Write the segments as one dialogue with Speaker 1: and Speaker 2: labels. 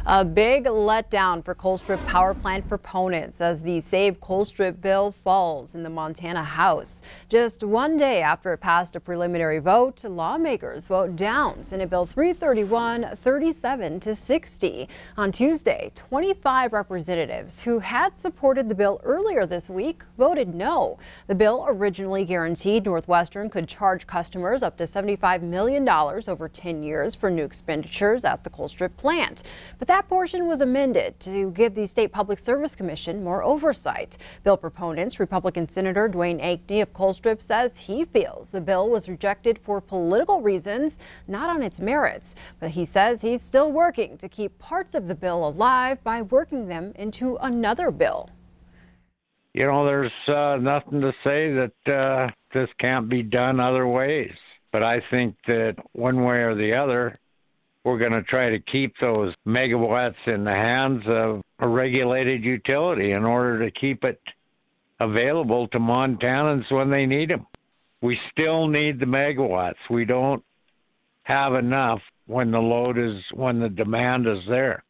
Speaker 1: A big letdown for Colstrip power plant proponents as the Save Colstrip bill falls in the Montana House. Just one day after it passed a preliminary vote, lawmakers vote down Senate Bill 331 37-60. On Tuesday, 25 representatives who had supported the bill earlier this week voted no. The bill originally guaranteed Northwestern could charge customers up to $75 million over 10 years for new expenditures at the Colstrip plant. But that portion was amended to give the State Public Service Commission more oversight. Bill proponents, Republican Senator Dwayne Ankeny of Colstrip, says he feels the bill was rejected for political reasons, not on its merits. But he says he's still working to keep parts of the bill alive by working them into another bill.
Speaker 2: You know, there's nothing to say that this can't be done other ways. But I think that one way or the other, we're going to try to keep those megawatts in the hands of a regulated utility in order to keep it available to Montanans when they need them. We still need the megawatts. We don't have enough when the demand is there.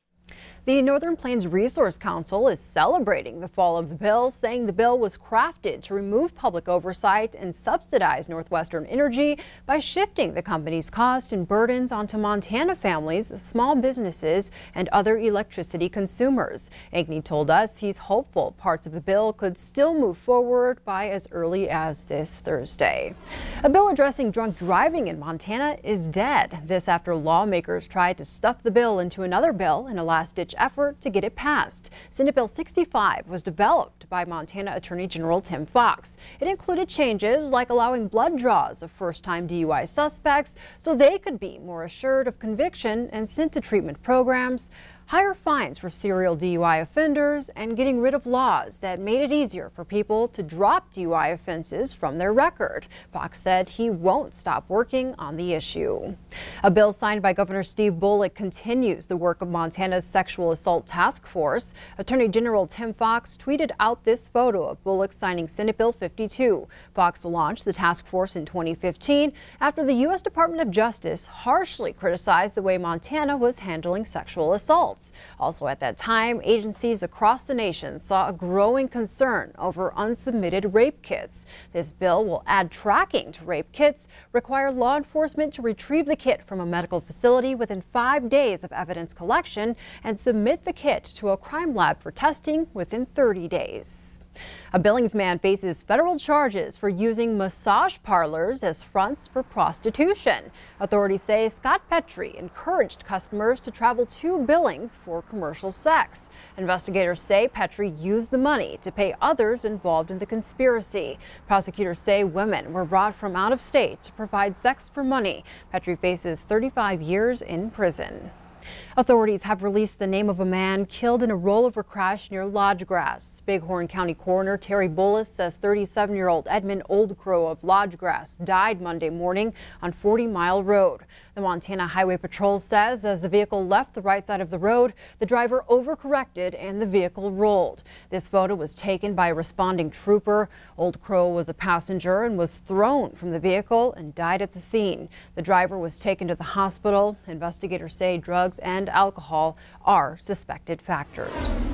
Speaker 1: The Northern Plains Resource Council is celebrating the fall of the bill, saying the bill was crafted to remove public oversight and subsidize Northwestern Energy by shifting the company's costs and burdens onto Montana families, small businesses, and other electricity consumers. Ankeny told us he's hopeful parts of the bill could still move forward by as early as this Thursday. A bill addressing drunk driving in Montana is dead. This after lawmakers tried to stuff the bill into another bill in a last-ditch effort to get it passed. Senate Bill 65 was developed by Montana Attorney General Tim Fox. It included changes like allowing blood draws of first-time DUI suspects so they could be more assured of conviction and sent to treatment programs, higher fines for serial DUI offenders, and getting rid of laws that made it easier for people to drop DUI offenses from their record. Fox said he won't stop working on the issue. A bill signed by Governor Steve Bullock continues the work of Montana's Sexual Assault Task Force. Attorney General Tim Fox tweeted out this photo of Bullock signing Senate Bill 52. Fox launched the task force in 2015 after the U.S. Department of Justice harshly criticized the way Montana was handling sexual assault. Also at that time, agencies across the nation saw a growing concern over unsubmitted rape kits. This bill will add tracking to rape kits, require law enforcement to retrieve the kit from a medical facility within 5 days of evidence collection, and submit the kit to a crime lab for testing within 30 days. A Billings man faces federal charges for using massage parlors as fronts for prostitution. Authorities say Scott Petrie encouraged customers to travel to Billings for commercial sex. Investigators say Petrie used the money to pay others involved in the conspiracy. Prosecutors say women were brought from out of state to provide sex for money. Petrie faces 35 years in prison. Authorities have released the name of a man killed in a rollover crash near Lodgegrass. Bighorn County Coroner Terry Bullis says 37-year-old Edmund Oldcrow of Lodgegrass died Monday morning on 40 Mile Road. The Montana Highway Patrol says as the vehicle left the right side of the road, the driver overcorrected and the vehicle rolled. This photo was taken by a responding trooper. Oldcrow was a passenger and was thrown from the vehicle and died at the scene. The driver was taken to the hospital. Investigators say drugs and alcohol are suspected factors.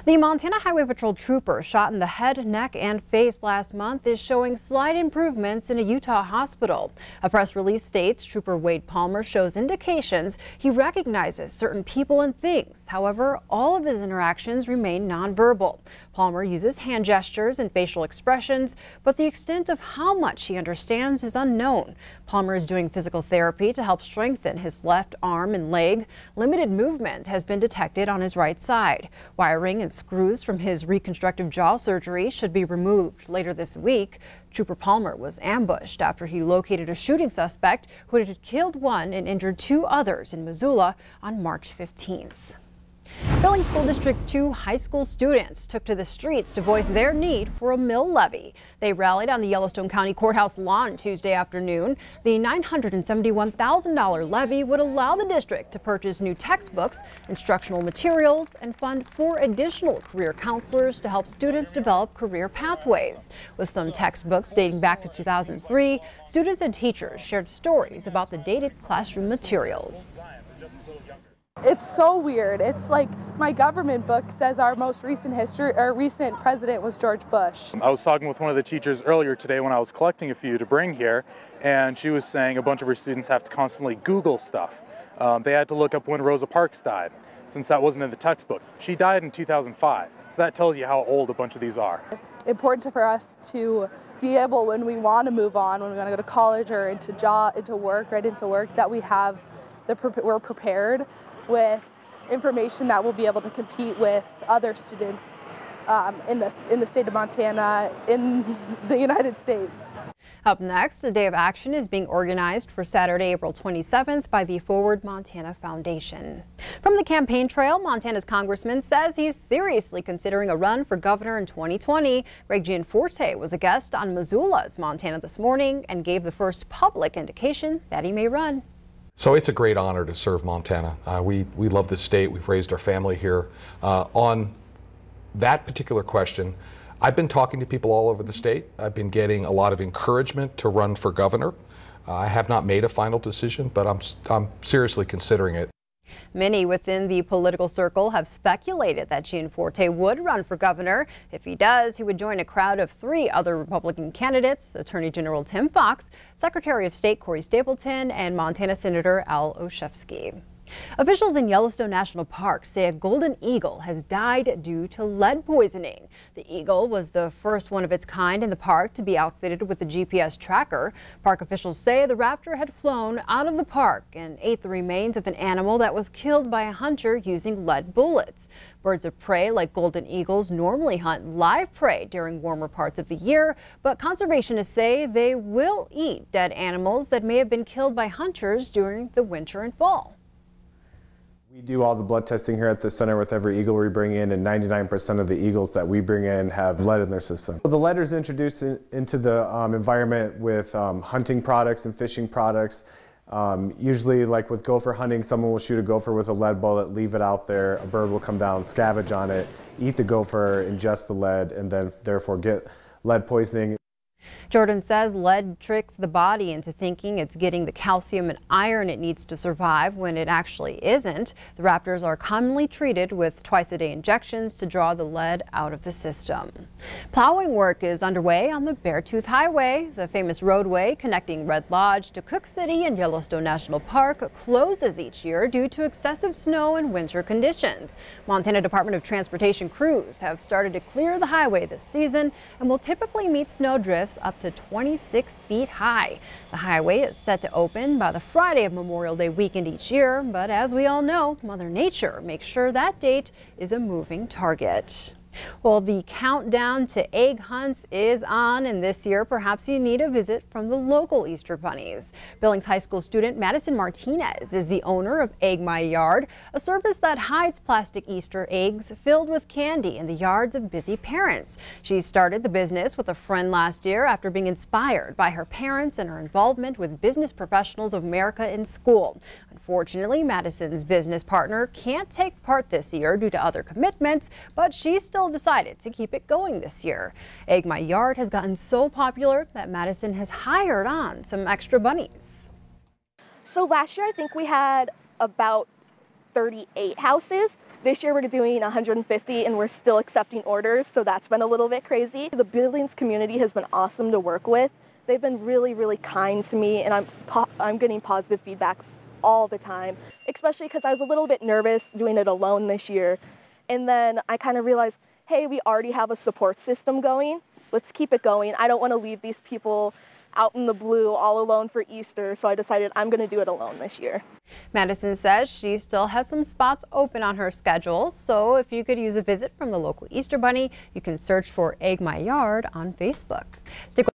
Speaker 1: The Montana Highway Patrol trooper shot in the head, neck, and face last month is showing slight improvements in a Utah hospital. A press release states Trooper Wade Palmer shows indications he recognizes certain people and things. However, all of his interactions remain nonverbal. Palmer uses hand gestures and facial expressions, but the extent of how much he understands is unknown. Palmer is doing physical therapy to help strengthen his left arm and leg. Limited movement has been detected on his right side. Wiring and screws from his reconstructive jaw surgery should be removed later this week. Trooper Palmer was ambushed after he located a shooting suspect who had killed one and injured 2 others in Missoula on March 15th. Billings School District 2 high school students took to the streets to voice their need for a mill levy. They rallied on the Yellowstone County Courthouse lawn Tuesday afternoon. The $971,000 levy would allow the district to purchase new textbooks, instructional materials, and fund 4 additional career counselors to help students develop career pathways. With some textbooks dating back to 2003, students and teachers shared stories about the dated classroom materials.
Speaker 3: It's so weird. It's like my government book says our most recent recent president was George Bush.
Speaker 4: I was talking with one of the teachers earlier today when I was collecting a few to bring here, and she was saying a bunch of her students have to constantly Google stuff. They had to look up when Rosa Parks died, since that wasn't in the textbook. She died in 2005, so that tells you how old a bunch of these are.
Speaker 3: Important for us to be able, when we want to move on, when we want to go to college or into work, that we have we're prepared with information that will be able to compete with other students in the state of Montana, in the United States.
Speaker 1: Up next, a day of action is being organized for Saturday, April 27th by the Forward Montana Foundation. From the campaign trail, Montana's congressman says he's seriously considering a run for governor in 2020. Reagan Forte was a guest on Missoula's Montana this morning and gave the first public indication that he may run.
Speaker 5: So it's a great honor to serve Montana. We love this state. We've raised our family here. On that particular question, I've been talking to people all over the state. I've been getting a lot of encouragement to run for governor. I have not made a final decision, but I'm seriously considering it.
Speaker 1: Many within the political circle have speculated that Gianforte would run for governor. If he does, he would join a crowd of 3 other Republican candidates: Attorney General Tim Fox, Secretary of State Corey Stapleton, and Montana Senator Al Olszewski. Officials in Yellowstone National Park say a golden eagle has died due to lead poisoning. The eagle was the first one of its kind in the park to be outfitted with a GPS tracker. Park officials say the raptor had flown out of the park and ate the remains of an animal that was killed by a hunter using lead bullets. Birds of prey like golden eagles normally hunt live prey during warmer parts of the year, but conservationists say they will eat dead animals that may have been killed by hunters during the winter and fall.
Speaker 6: We do all the blood testing here at the center with every eagle we bring in, and 99% of the eagles that we bring in have lead in their system. The lead is introduced into the environment with hunting products and fishing products. Usually, like with gopher hunting, someone will shoot a gopher with a lead bullet, leave it out there, a bird will come down, scavenge on it, eat the gopher, ingest the lead, and then therefore get lead poisoning.
Speaker 1: Jordan says lead tricks the body into thinking it's getting the calcium and iron it needs to survive when it actually isn't. The raptors are commonly treated with twice-a-day injections to draw the lead out of the system. Plowing work is underway on the Beartooth Highway. The famous roadway connecting Red Lodge to Cook City and Yellowstone National Park closes each year due to excessive snow and winter conditions. Montana Department of Transportation crews have started to clear the highway this season and will typically meet snow drifts up to 26 feet high. The highway is set to open by the Friday of Memorial Day weekend each year, but as we all know, Mother Nature makes sure that date is a moving target. Well, the countdown to egg hunts is on, and this year perhaps you need a visit from the local Easter bunnies. Billings High School student Madison Martinez is the owner of Egg My Yard, a service that hides plastic Easter eggs filled with candy in the yards of busy parents. She started the business with a friend last year after being inspired by her parents and her involvement with Business Professionals of America in school. Unfortunately, Madison's business partner can't take part this year due to other commitments, but she's still decided to keep it going this year. Egg My Yard has gotten so popular that Madison has hired on some extra bunnies.
Speaker 7: So last year I think we had about 38 houses. This year we're doing 150 and we're still accepting orders, so that's been a little bit crazy. The Billings community has been awesome to work with. They've been really, really kind to me, and I'm getting positive feedback all the time, especially because I was a little bit nervous doing it alone this year. And then I kind of realized, hey, we already have a support system going. Let's keep it going. I don't want to leave these people out in the blue all alone for Easter, so I decided I'm going to do it alone this year.
Speaker 1: Madison says she still has some spots open on her schedule, so if you could use a visit from the local Easter Bunny, you can search for Egg My Yard on Facebook. Stick